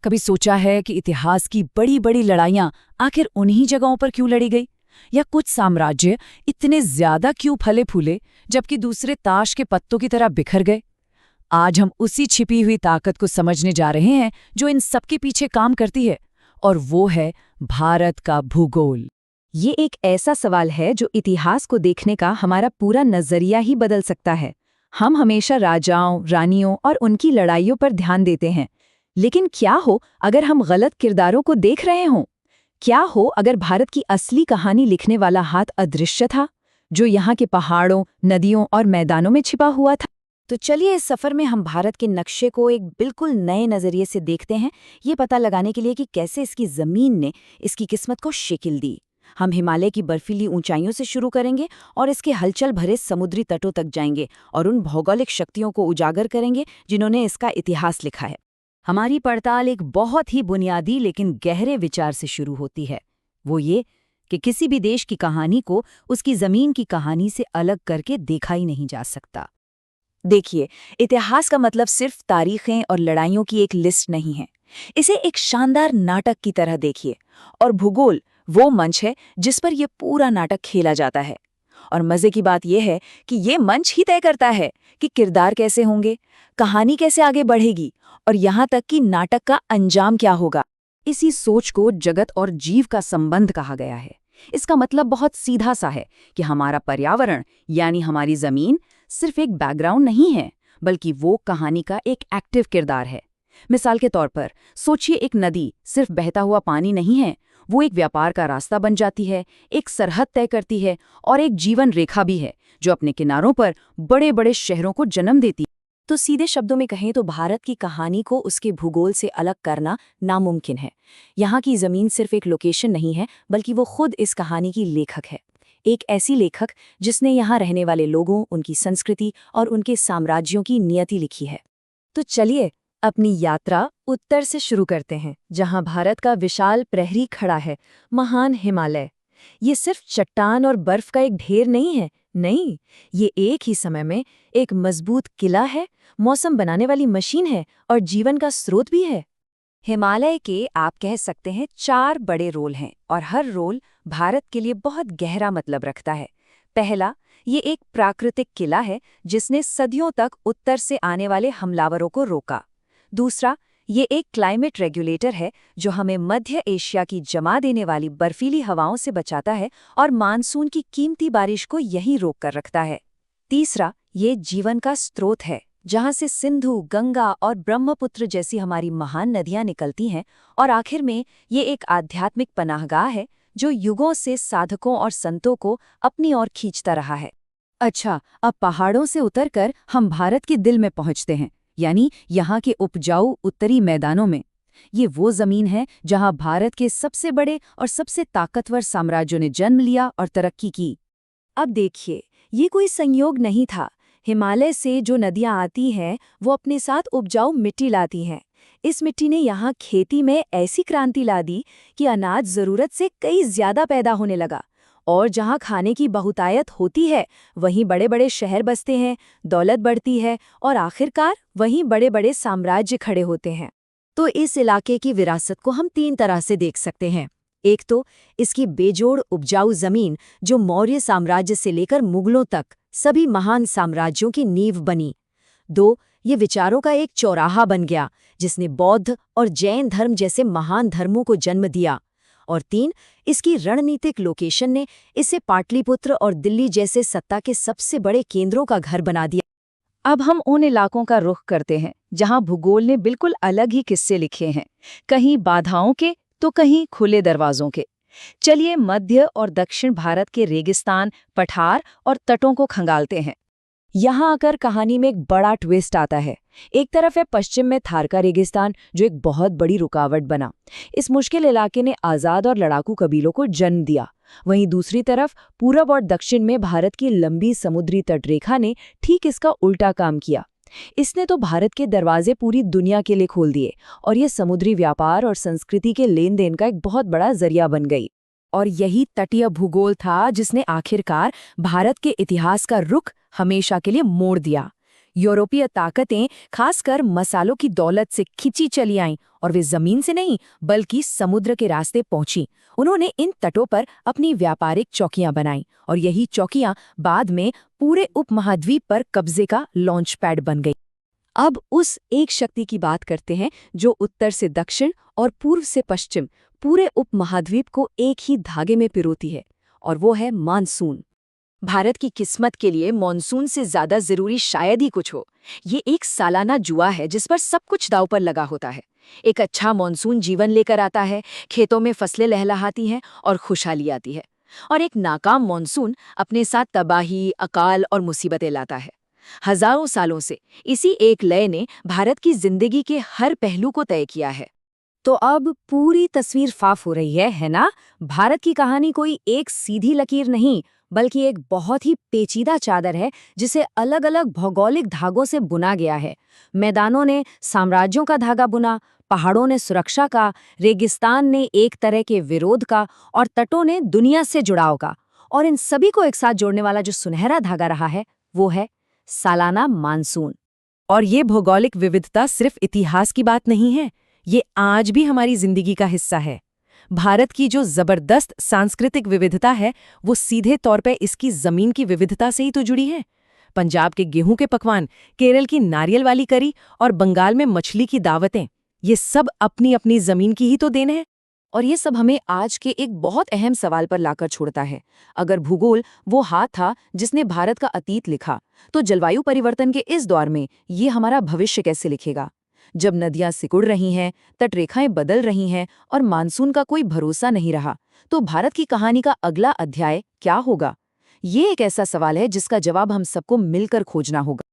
कभी सोचा है कि इतिहास की बड़ी बड़ी लड़ाइयां आखिर उन्हीं जगहों पर क्यों लड़ी गई? या कुछ साम्राज्य इतने ज्यादा क्यों फले फूले जबकि दूसरे ताश के पत्तों की तरह बिखर गए? आज हम उसी छिपी हुई ताकत को समझने जा रहे हैं जो इन सबके पीछे काम करती है, और वो है भारत का भूगोल। ये एक ऐसा सवाल है जो इतिहास को देखने का हमारा पूरा नजरिया ही बदल सकता है। हम हमेशा राजाओं, रानियों और उनकी लड़ाइयों पर ध्यान देते हैं, लेकिन क्या हो अगर हम गलत किरदारों को देख रहे हों? क्या हो अगर भारत की असली कहानी लिखने वाला हाथ अदृश्य था, जो यहाँ के पहाड़ों, नदियों और मैदानों में छिपा हुआ था? तो चलिए इस सफर में हम भारत के नक्शे को एक बिल्कुल नए नजरिए से देखते हैं, ये पता लगाने के लिए कि कैसे इसकी जमीन ने इसकी किस्मत को शिकल दी। हम हिमालय की बर्फीली ऊंचाइयों से शुरू करेंगे और इसके हलचल भरे समुद्री तटों तक जाएंगे और उन भौगोलिक शक्तियों को उजागर करेंगे जिन्होंने इसका इतिहास लिखा है। हमारी पड़ताल एक बहुत ही बुनियादी लेकिन गहरे विचार से शुरू होती है। वो ये कि किसी भी देश की कहानी को उसकी जमीन की कहानी से अलग करके देखा ही नहीं जा सकता। देखिए, इतिहास का मतलब सिर्फ तारीखें और लड़ाइयों की एक लिस्ट नहीं है। इसे एक शानदार नाटक की तरह देखिए, और भूगोल वो मंच है जिस पर यह पूरा नाटक खेला जाता है। और मजे की बात यह है कि ये मंच ही तय करता है कि किरदार कैसे होंगे, कहानी कैसे आगे बढ़ेगी और यहाँ तक कि नाटक का अंजाम क्या होगा। इसी सोच को जगत और जीव का संबंध कहा गया है। इसका मतलब बहुत सीधा सा है कि हमारा पर्यावरण यानी हमारी जमीन सिर्फ एक बैकग्राउंड नहीं है, बल्कि वो कहानी का एक एक्टिव किरदार है। मिसाल के तौर पर सोचिए, एक नदी सिर्फ बहता हुआ पानी नहीं है, वो एक व्यापार का रास्ता बन जाती है, एक सरहद तय करती है और एक जीवन रेखा भी है जो अपने किनारों पर बड़े बड़े शहरों को जन्म देती है। तो सीधे शब्दों में कहें तो भारत की कहानी को उसके भूगोल से अलग करना नामुमकिन है। यहाँ की जमीन सिर्फ एक लोकेशन नहीं है, बल्कि वो खुद इस कहानी की लेखक है। एक ऐसी लेखक जिसने यहाँ रहने वाले लोगों, उनकी संस्कृति और उनके साम्राज्यों की नियति लिखी है। तो चलिए अपनी यात्रा उत्तर से शुरू करते हैं, जहाँ भारत का विशाल प्रहरी खड़ा है, महान हिमालय। ये सिर्फ चट्टान और बर्फ का एक ढेर नहीं है, नहीं, ये एक ही समय में एक मजबूत किला है, मौसम बनाने वाली मशीन है और जीवन का स्रोत भी है। हिमालय के आप कह सकते हैं 4 बड़े रोल हैं, और हर रोल भारत के लिए बहुत गहरा मतलब रखता है। पहला, ये एक प्राकृतिक किला है जिसने सदियों तक उत्तर से आने वाले हमलावरों को रोका। दूसरा, ये एक क्लाइमेट रेगुलेटर है जो हमें मध्य एशिया की जमा देने वाली बर्फीली हवाओं से बचाता है और मानसून की कीमती बारिश को यहीं रोक कर रखता है। तीसरा, ये जीवन का स्रोत है जहाँ से सिंधु, गंगा और ब्रह्मपुत्र जैसी हमारी महान नदियाँ निकलती हैं। और आखिर में ये एक आध्यात्मिक पनाहगाह है जो युगों से साधकों और संतों को अपनी ओर खींचता रहा है। अच्छा, अब पहाड़ों से उतरकर हम भारत के दिल में पहुँचते हैं, यानी यहाँ के उपजाऊ उत्तरी मैदानों में। ये वो जमीन है जहाँ भारत के सबसे बड़े और सबसे ताकतवर साम्राज्यों ने जन्म लिया और तरक्की की। अब देखिए, ये कोई संयोग नहीं था। हिमालय से जो नदियाँ आती हैं वो अपने साथ उपजाऊ मिट्टी लाती हैं। इस मिट्टी ने यहाँ खेती में ऐसी क्रांति ला दी कि अनाज ज़रूरत से कई ज़्यादा पैदा होने लगा। और जहाँ खाने की बहुतायत होती है वहीं बड़े बड़े शहर बसते हैं, दौलत बढ़ती है और आखिरकार वहीं बड़े बड़े साम्राज्य खड़े होते हैं। तो इस इलाके की विरासत को हम 3 तरह से देख सकते हैं। एक तो इसकी बेजोड़ उपजाऊ जमीन जो मौर्य साम्राज्य से लेकर मुगलों तक सभी महान साम्राज्यों की नींव बनी। 2, ये विचारों का एक चौराहा बन गया जिसने बौद्ध और जैन धर्म जैसे महान धर्मों को जन्म दिया। और 3, इसकी रणनीतिक लोकेशन ने इसे पाटलिपुत्र और दिल्ली जैसे सत्ता के सबसे बड़े केंद्रों का घर बना दिया। अब हम उन इलाकों का रुख करते हैं जहां भूगोल ने बिल्कुल अलग ही किस्से लिखे हैं, कहीं बाधाओं के तो कहीं खुले दरवाजों के। चलिए मध्य और दक्षिण भारत के रेगिस्तान, पठार और तटों को खंगालते हैं। यहाँ आकर कहानी में एक बड़ा ट्विस्ट आता है। एक तरफ है पश्चिम में थार का रेगिस्तान जो एक बहुत बड़ी रुकावट बना। इस मुश्किल इलाके ने आज़ाद और लड़ाकू कबीलों को जन्म दिया। वहीं दूसरी तरफ पूरब और दक्षिण में भारत की लंबी समुद्री तटरेखा ने ठीक इसका उल्टा काम किया। इसने तो भारत के दरवाजे पूरी दुनिया के लिए खोल दिए और ये समुद्री व्यापार और संस्कृति के लेन देन का एक बहुत बड़ा जरिया बन गई। और यही तटीय भूगोल था जिसने आखिरकार भारत के इतिहास का रुख हमेशा के लिए मोड़ दिया, यूरोपीय ताकतें खासकर मसालों की दौलत से खिंची चली आईं और वे जमीन से नहीं बल्कि समुद्र के रास्ते पहुंची। उन्होंने इन तटों पर अपनी व्यापारिक चौकियां बनाईं और यही चौकियां बाद में पूरे उपमहाद्वीप पर कब्जे का लॉन्च पैड बन गई। अब उस एक शक्ति की बात करते हैं जो उत्तर से दक्षिण और पूर्व से पश्चिम पूरे उपमहाद्वीप को एक ही धागे में पिरोती है, और वो है मानसून। भारत की किस्मत के लिए मॉनसून से ज्यादा जरूरी शायद ही कुछ हो। ये एक सालाना जुआ है जिस पर सब कुछ दांव पर लगा होता है। एक अच्छा मॉनसून जीवन लेकर आता है, खेतों में फसलें लहलहाती हैं और खुशहाली आती है। और एक नाकाम मॉनसून अपने साथ तबाही, अकाल और मुसीबतें लाता है। हजारों सालों से इसी एक लय ने भारत की जिंदगी के हर पहलू को तय किया है। तो अब पूरी तस्वीर साफ हो रही है ना? भारत की कहानी कोई एक सीधी लकीर नहीं, बल्कि एक बहुत ही पेचीदा चादर है जिसे अलग अलग भौगोलिक धागों से बुना गया है। मैदानों ने साम्राज्यों का धागा बुना, पहाड़ों ने सुरक्षा का, रेगिस्तान ने एक तरह के विरोध का और तटों ने दुनिया से जुड़ाव का। और इन सभी को एक साथ जोड़ने वाला जो सुनहरा धागा रहा है वो है सालाना मानसून। और ये भौगोलिक विविधता सिर्फ इतिहास की बात नहीं है, ये आज भी हमारी जिंदगी का हिस्सा है। भारत की जो जबरदस्त सांस्कृतिक विविधता है वो सीधे तौर पे इसकी जमीन की विविधता से ही तो जुड़ी है। पंजाब के गेहूं के पकवान, केरल की नारियल वाली करी और बंगाल में मछली की दावतें, ये सब अपनी अपनी जमीन की ही तो देन है। और ये सब हमें आज के एक बहुत अहम सवाल पर लाकर छोड़ता है। अगर भूगोल वो हाथ था जिसने भारत का अतीत लिखा, तो जलवायु परिवर्तन के इस दौर में ये हमारा भविष्य कैसे लिखेगा? जब नदियां सिकुड़ रही हैं, तटरेखाएं बदल रही हैं और मानसून का कोई भरोसा नहीं रहा, तो भारत की कहानी का अगला अध्याय क्या होगा? ये एक ऐसा सवाल है जिसका जवाब हम सबको मिलकर खोजना होगा।